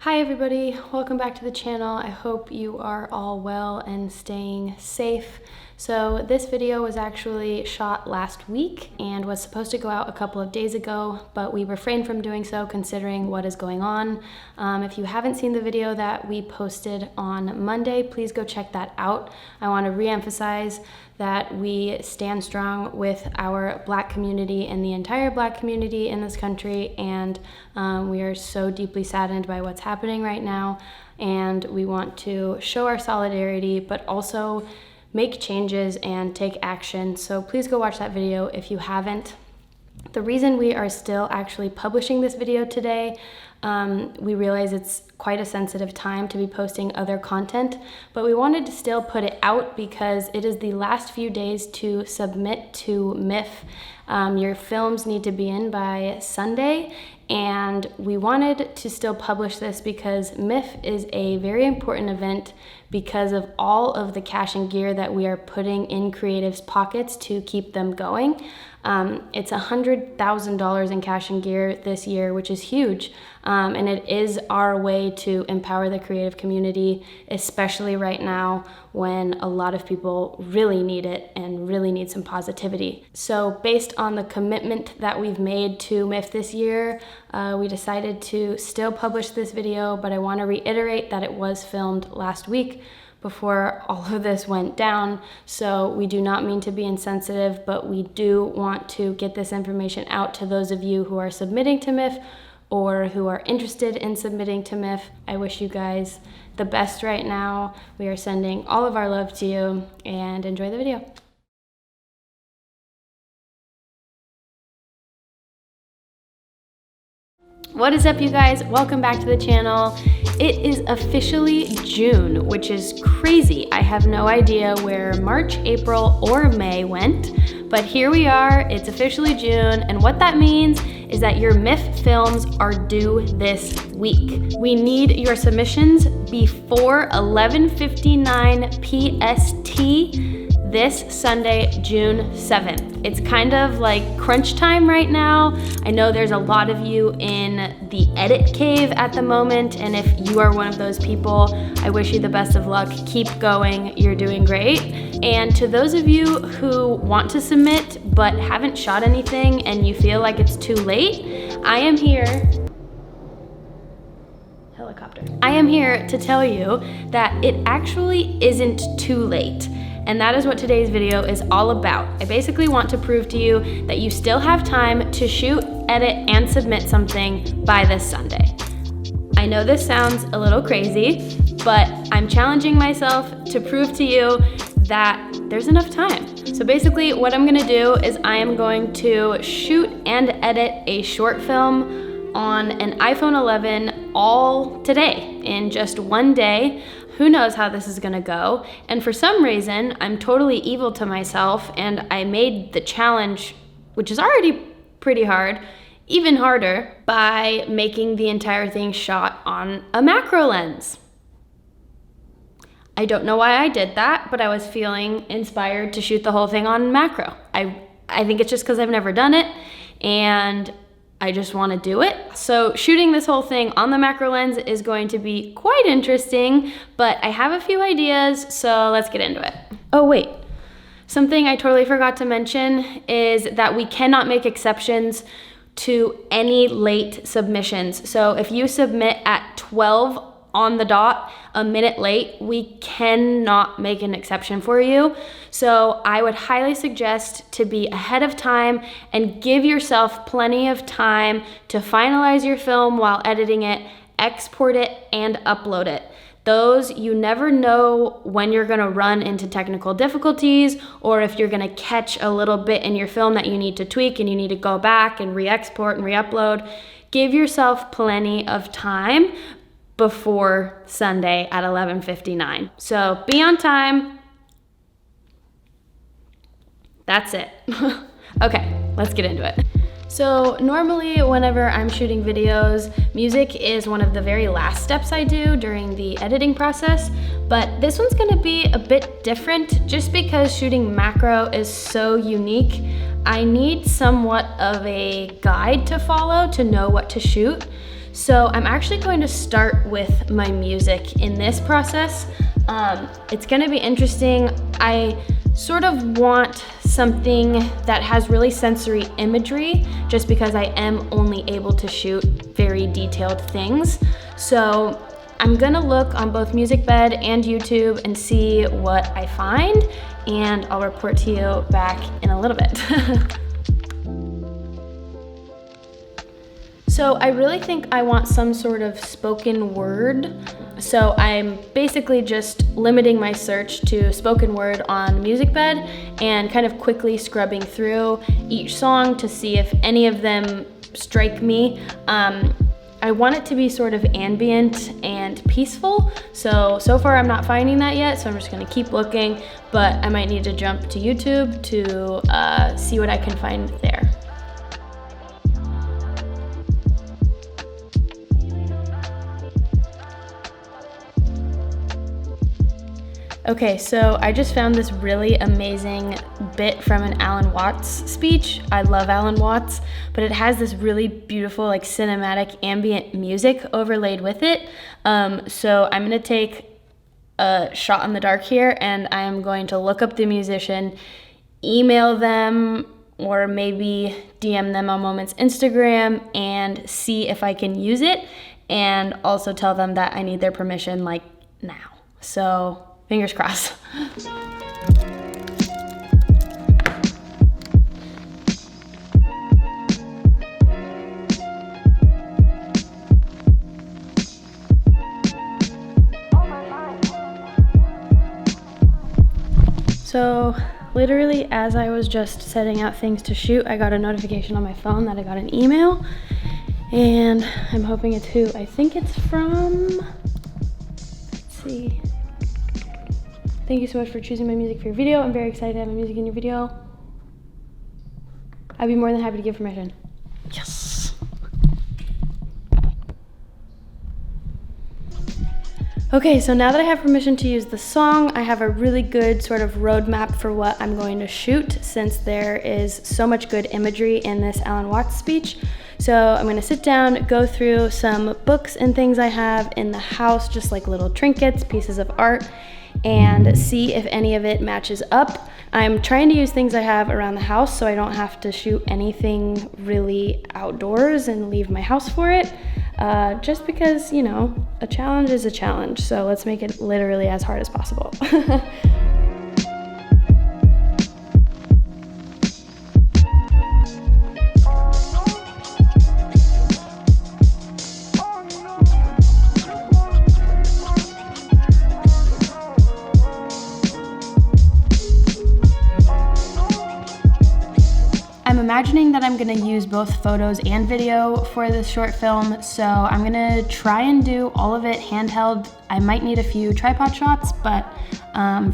Hi everybody, welcome back to the channel. I hope you are all well and staying safe. So this video was actually shot last week and was supposed to go out a couple of days ago, but we refrained from doing so considering what is going on. If you haven't seen the video that we posted on Monday, please go check that out. I want to re-emphasize that we stand strong with our Black community and the entire Black community in this country, and we are so deeply saddened by what's happening right now, and we want to show our solidarity but also make changes and take action. So please go watch that video if you haven't. The reason we are still actually publishing this video today, we realize it's quite a sensitive time to be posting other content, but we wanted to still put it out because it is the last few days to submit to MIFF. Your films need to be in by Sunday, and we wanted to still publish this because MIFF is a very important event because of all of the cash and gear that we are putting in creatives' pockets to keep them going. It's $100,000 in cash and gear this year, which is huge, and it is our way to empower the creative community, especially right now when a lot of people really need it and really need some positivity. So based on the commitment that we've made to MIFF this year, we decided to still publish this video, but I want to reiterate that it was filmed last week before all of this went down. So we do not mean to be insensitive, but we do want to get this information out to those of you who are submitting to MIFF or who are interested in submitting to MIFF. I wish you guys the best right now. We are sending all of our love to you, and enjoy the video. What is up, you guys? Welcome back to the channel. It is officially June, which is crazy. I have no idea where March, April, or May went, but here we are. It's officially June, and what that means is that your MIFF films are due this week. We need your submissions before 11:59 PST this Sunday, June 7th. It's kind of like crunch time right now. I know there's a lot of you in the edit cave at the moment, and if you are one of those people, I wish you the best of luck. Keep going, you're doing great. And to those of you who want to submit but haven't shot anything and you feel like it's too late, I am here to tell you that it actually isn't too late. And that is what today's video is all about. I basically want to prove to you that you still have time to shoot, edit, and submit something by this Sunday. I know this sounds a little crazy, but I'm challenging myself to prove to you that there's enough time. So basically what I'm gonna do is I am going to shoot and edit a short film on an iPhone 11 all today in just one day. Who knows how this is gonna go? And for some reason, I'm totally evil to myself, and I made the challenge, which is already pretty hard, even harder by making the entire thing shot on a macro lens. I don't know why I did that, but I was feeling inspired to shoot the whole thing on macro. I think it's just because I've never done it, and I just want to do it. So shooting this whole thing on the macro lens is going to be quite interesting, but I have a few ideas, so let's get into it. Oh wait, something I totally forgot to mention is that we cannot make exceptions to any late submissions. So if you submit at 12 on the dot, a minute late, we cannot make an exception for you. So I would highly suggest to be ahead of time and give yourself plenty of time to finalize your film while editing it, export it, and upload it. Those, you never know when you're gonna run into technical difficulties or if you're gonna catch a little bit in your film that you need to tweak and you need to go back and re-export and re-upload. Give yourself plenty of time before Sunday at 11:59. So be on time. That's it. Okay, let's get into it. So normally whenever I'm shooting videos, music is one of the very last steps I do during the editing process, but this one's gonna be a bit different just because shooting macro is so unique. I need somewhat of a guide to follow to know what to shoot. So I'm actually going to start with my music in this process. It's gonna be interesting. I sort of want something that has really sensory imagery, just because I am only able to shoot very detailed things. So I'm gonna look on both MusicBed and YouTube and see what I find, and I'll report to you back in a little bit. So I really think I want some sort of spoken word. So I'm basically just limiting my search to spoken word on MusicBed and kind of quickly scrubbing through each song to see if any of them strike me. I want it to be sort of ambient and peaceful. So far I'm not finding that yet, so I'm just gonna keep looking, but I might need to jump to YouTube to see what I can find there. Okay, so I just found this really amazing bit from an Alan Watts speech. I love Alan Watts, but it has this really beautiful, like, cinematic ambient music overlaid with it. So I'm gonna take a shot in the dark here, and I'm going to look up the musician, email them, or maybe DM them on Moment's Instagram and see if I can use it, and also tell them that I need their permission, like, now. So fingers crossed. So literally as I was just setting out things to shoot, I got a notification on my phone that I got an email, and I'm hoping it's who I think it's from. Let's see. Thank you so much for choosing my music for your video. I'm very excited to have my music in your video. I'd be more than happy to give permission. Yes. Okay, so now that I have permission to use the song, I have a really good sort of roadmap for what I'm going to shoot, since there is so much good imagery in this Alan Watts speech. So I'm gonna sit down, go through some books and things I have in the house, just like little trinkets, pieces of art, and see if any of it matches up. I'm trying to use things I have around the house so I don't have to shoot anything really outdoors and leave my house for it, just because, you know, a challenge is a challenge, so let's make it literally as hard as possible. I'm imagining that I'm gonna use both photos and video for this short film, so I'm gonna try and do all of it handheld. I might need a few tripod shots, but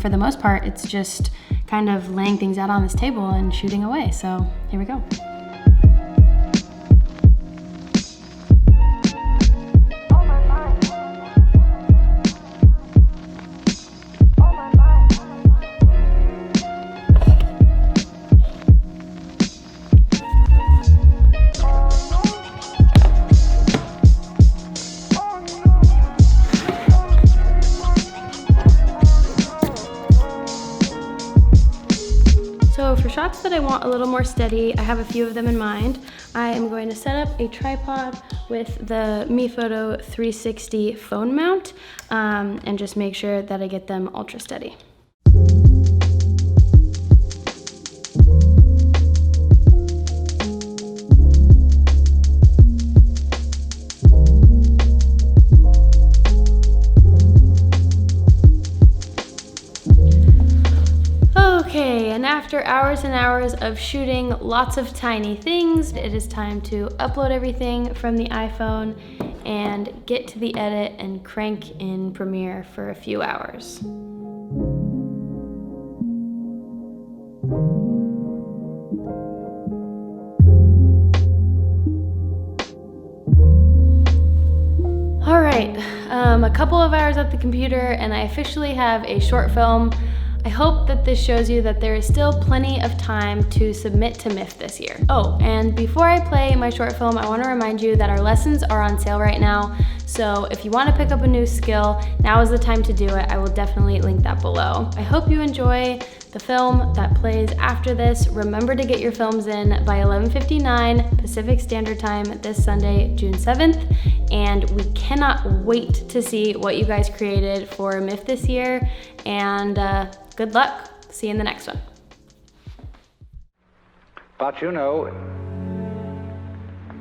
for the most part, it's just kind of laying things out on this table and shooting away, so here we go. So for shots that I want a little more steady, I have a few of them in mind. I am going to set up a tripod with the MIFF 360 phone mount and just make sure that I get them ultra steady. Okay, and after hours and hours of shooting lots of tiny things, it is time to upload everything from the iPhone and get to the edit and crank in Premiere for a few hours. All right, a couple of hours at the computer and I officially have a short film I hope that this shows you that there is still plenty of time to submit to MIFF this year. Oh, and before I play my short film, I want to remind you that our lessons are on sale right now. So if you want to pick up a new skill, now is the time to do it. I will definitely link that below. I hope you enjoy the film that plays after this. Remember to get your films in by 11:59 Pacific Standard Time this Sunday, June 7th. And we cannot wait to see what you guys created for MIFF this year. And good luck. See you in the next one. But you know,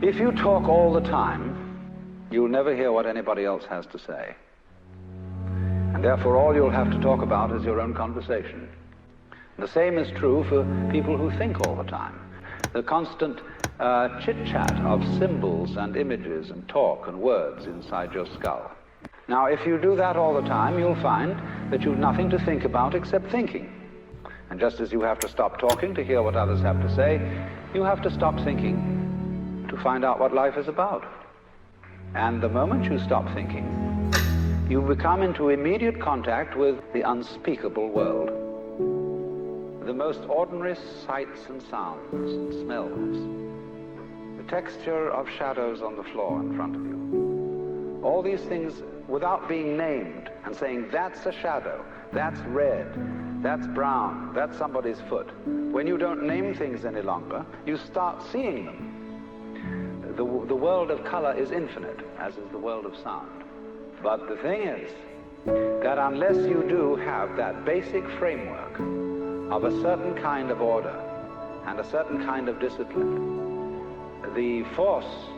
if you talk all the time, you'll never hear what anybody else has to say. And therefore all you'll have to talk about is your own conversation. The same is true for people who think all the time. The constant chit-chat of symbols and images and talk and words inside your skull. Now, if you do that all the time, you'll find that you've nothing to think about except thinking. And just as you have to stop talking to hear what others have to say, you have to stop thinking to find out what life is about. And the moment you stop thinking, you become into immediate contact with the unspeakable world. The most ordinary sights and sounds and smells, the texture of shadows on the floor in front of you. All these things, without being named and saying, that's a shadow, that's red, that's brown, that's somebody's foot. When you don't name things any longer, you start seeing them. The world of color is infinite, as is the world of sound. But the thing is that unless you do have that basic framework of a certain kind of order and a certain kind of discipline, the force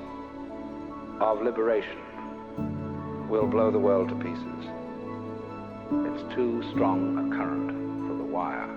of liberation will blow the world to pieces. It's too strong a current for the wire.